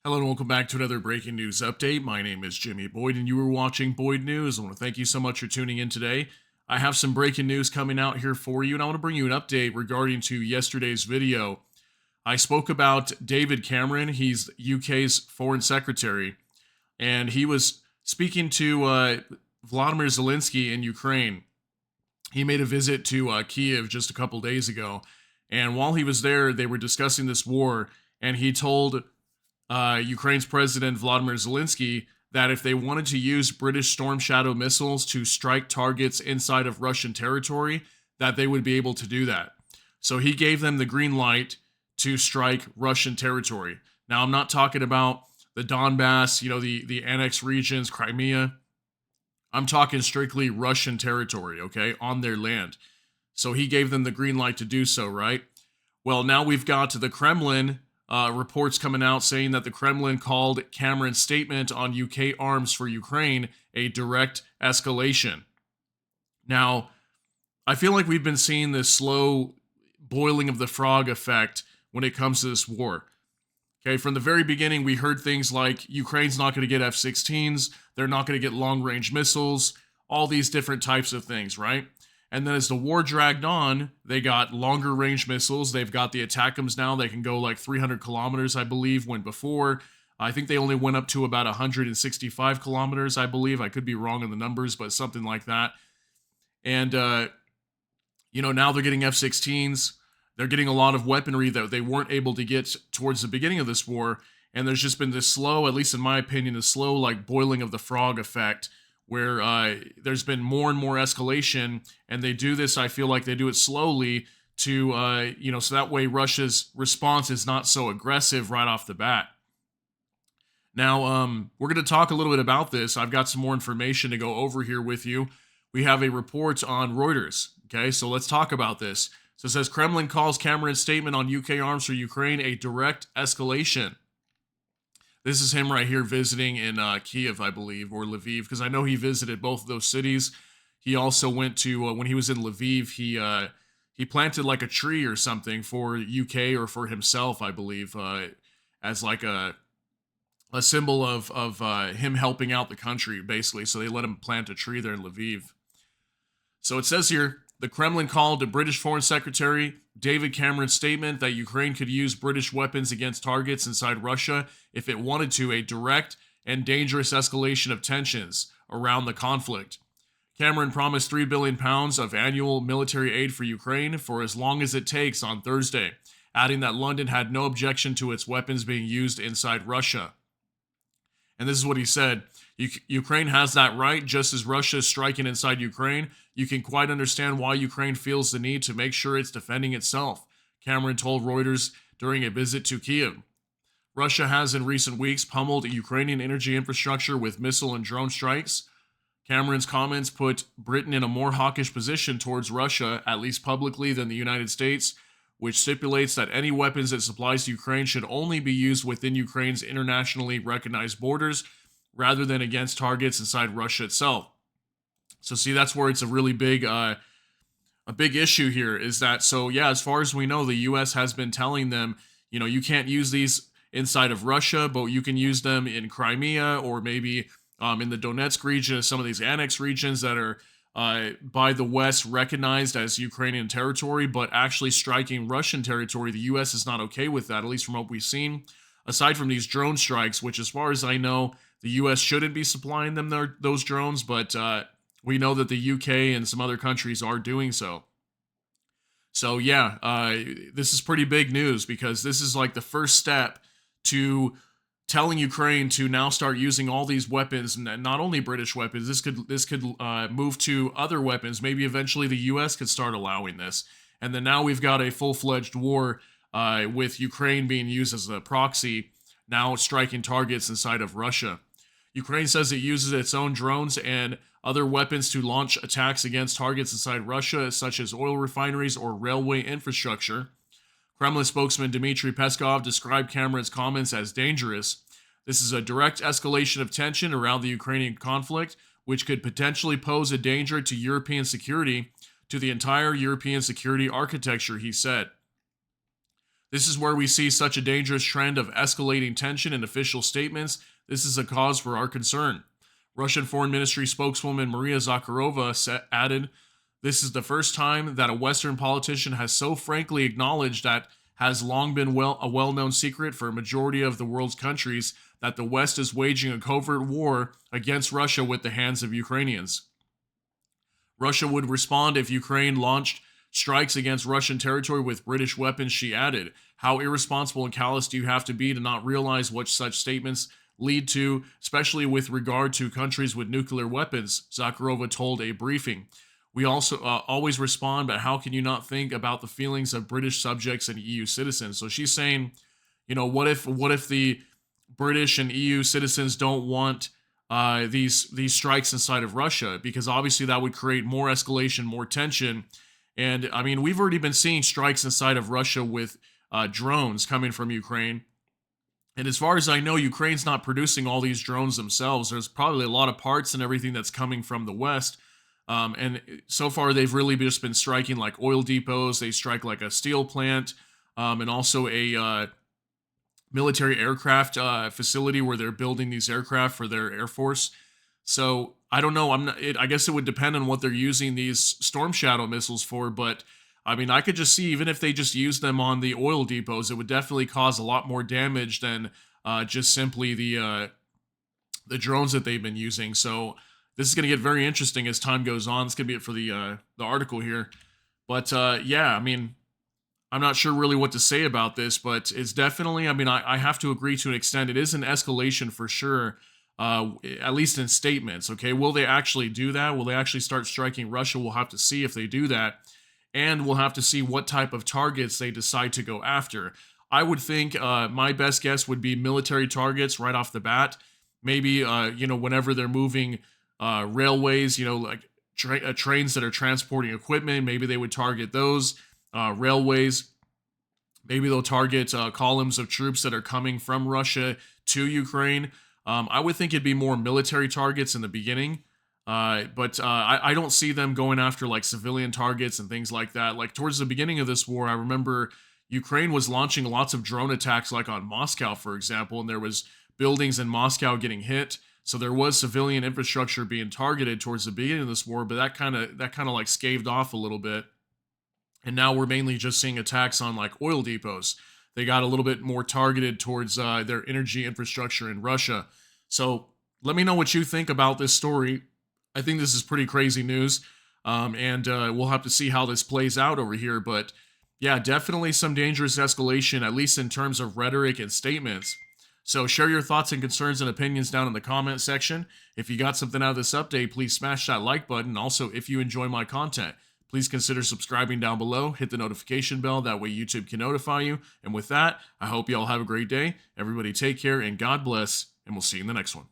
Hello and welcome back to another breaking news update. My name is Jimmy Boyd and you are watching Boyd News. I want to thank you so much for tuning in today. I have some breaking news coming out here for you and I want to bring you an update regarding to yesterday's video. I spoke about David Cameron. He's UK's foreign secretary and he was speaking to Vladimir Zelensky in Ukraine. He made a visit to Kiev just a couple days ago, and while he was there, they were discussing this war, and he told Ukraine's President Vladimir Zelensky that if they wanted to use British Storm Shadow missiles to strike targets inside of Russian territory, that they would be able to do that. So he gave them the green light to strike Russian territory. Now, I'm not talking about the Donbass, the annexed regions, Crimea. I'm talking strictly Russian territory, okay, on their land. So he gave them the green light to do so, right? Well, now we've got the Kremlin reports coming out saying that the Kremlin called Cameron's statement on UK arms for Ukraine a direct escalation. Now, I feel like we've been seeing this slow boiling of the frog effect when it comes to this war. Okay, from the very beginning, we heard things like Ukraine's not going to get F-16s, they're not going to get long-range missiles, all these different types of things, right? And then as the war dragged on, they got longer range missiles. They've got the ATACMS now. They can go like 300 kilometers, I believe, when before. I think they only went up to about 165 kilometers, I believe. I could be wrong on the numbers, but something like that. And, now they're getting F-16s. They're getting a lot of weaponry that they weren't able to get towards the beginning of this war. And there's just been this slow, at least in my opinion, this slow like boiling of the frog effect where there's been more and more escalation. And they do this, I feel like they do it slowly to, so that way Russia's response is not so aggressive right off the bat. Now, we're going to talk a little bit about this. I've got some more information to go over here with you. We have a report on Reuters. Okay, so let's talk about this. So it says Kremlin calls Cameron's statement on UK arms for Ukraine a direct escalation. This is him right here visiting in Kiev, I believe, or Lviv, because I know he visited both of those cities. He also went to, when he was in Lviv, he planted like a tree or something for UK or for himself, I believe, as like a symbol of him helping out the country, basically. So they let him plant a tree there in Lviv. So it says here, the Kremlin called the British Foreign Secretary David Cameron's statement that Ukraine could use British weapons against targets inside Russia if it wanted to a direct and dangerous escalation of tensions around the conflict. Cameron promised £3 billion of annual military aid for Ukraine for as long as it takes on Thursday, adding that London had no objection to its weapons being used inside Russia. And this is what he said. Ukraine has that right, just as Russia is striking inside Ukraine. You can quite understand why Ukraine feels the need to make sure it's defending itself, Cameron told Reuters during a visit to Kiev. Russia has in recent weeks pummeled Ukrainian energy infrastructure with missile and drone strikes. Cameron's comments put Britain in a more hawkish position towards Russia, at least publicly, than the United States, which stipulates that any weapons it supplies to Ukraine should only be used within Ukraine's internationally recognized borders rather than against targets inside Russia itself. So see, that's where it's a really big issue here is that, so yeah, as far as we know, the U.S. has been telling them, you can't use these inside of Russia, but you can use them in Crimea or maybe in the Donetsk region, some of these annexed regions that are by the West recognized as Ukrainian territory, but actually striking Russian territory. The U.S. is not okay with that, at least from what we've seen. Aside from these drone strikes, which as far as I know, the U.S. shouldn't be supplying them those drones, but we know that the U.K. and some other countries are doing so. So yeah, this is pretty big news because this is like the first step to telling Ukraine to now start using all these weapons, and not only British weapons. This could move to other weapons. Maybe eventually the U.S. could start allowing this, and then now we've got a full-fledged war with Ukraine being used as a proxy, now striking targets inside of Russia. Ukraine says it uses its own drones and other weapons to launch attacks against targets inside Russia, such as oil refineries or railway infrastructure. Kremlin spokesman Dmitry Peskov described Cameron's comments as dangerous. This is a direct escalation of tension around the Ukrainian conflict, which could potentially pose a danger to European security, to the entire European security architecture, he said. This is where we see such a dangerous trend of escalating tension in official statements. This is a cause for our concern. Russian Foreign Ministry spokeswoman Maria Zakharova added, "This is the first time that a Western politician has so frankly acknowledged that has long been a well-known secret for a majority of the world's countries that the West is waging a covert war against Russia with the hands of Ukrainians. Russia would respond if Ukraine launched strikes against Russian territory with British weapons," she added. "How irresponsible and callous do you have to be not realize what such statements lead to, especially with regard to countries with nuclear weapons?" Zakharova told a briefing. "We also always respond, but how can you not think about the feelings of British subjects and EU citizens?" So she's saying, what if the British and EU citizens don't want these strikes inside of Russia? Because obviously that would create more escalation, more tension. And I mean, we've already been seeing strikes inside of Russia with drones coming from Ukraine. And as far as I know, Ukraine's not producing all these drones themselves. There's probably a lot of parts and everything that's coming from the West. And so far, they've really just been striking like oil depots. They strike like a steel plant, and also a military aircraft facility where they're building these aircraft for their Air Force. So I don't know. I guess it would depend on what they're using these Storm Shadow missiles for. But I mean, I could just see, even if they just use them on the oil depots, it would definitely cause a lot more damage than just simply the drones that they've been using. So this is going to get very interesting as time goes on. It's going to be it for the article here. But yeah, I mean, I'm not sure really what to say about this, but it's definitely, I mean, I have to agree to an extent. It is an escalation for sure, at least in statements. Okay, will they actually do that? Will they actually start striking Russia? We'll have to see if they do that. And we'll have to see what type of targets they decide to go after. I would think my best guess would be military targets right off the bat. Maybe, whenever they're moving railways, like trains that are transporting equipment, maybe they would target those railways. Maybe they'll target columns of troops that are coming from Russia to Ukraine. I would think it'd be more military targets in the beginning. But I don't see them going after like civilian targets and things like that. Like towards the beginning of this war, I remember Ukraine was launching lots of drone attacks, like on Moscow, for example, and there was buildings in Moscow getting hit. So there was civilian infrastructure being targeted towards the beginning of this war, but that kind of like scaved off a little bit. And now we're mainly just seeing attacks on like oil depots. They got a little bit more targeted towards their energy infrastructure in Russia. So let me know what you think about this story. I think this is pretty crazy news, and we'll have to see how this plays out over here. But yeah, definitely some dangerous escalation, at least in terms of rhetoric and statements. So share your thoughts and concerns and opinions down in the comment section. If you got something out of this update, please smash that like button. Also, if you enjoy my content, please consider subscribing down below. Hit the notification bell. That way YouTube can notify you. And with that, I hope you all have a great day. Everybody take care and God bless, and we'll see you in the next one.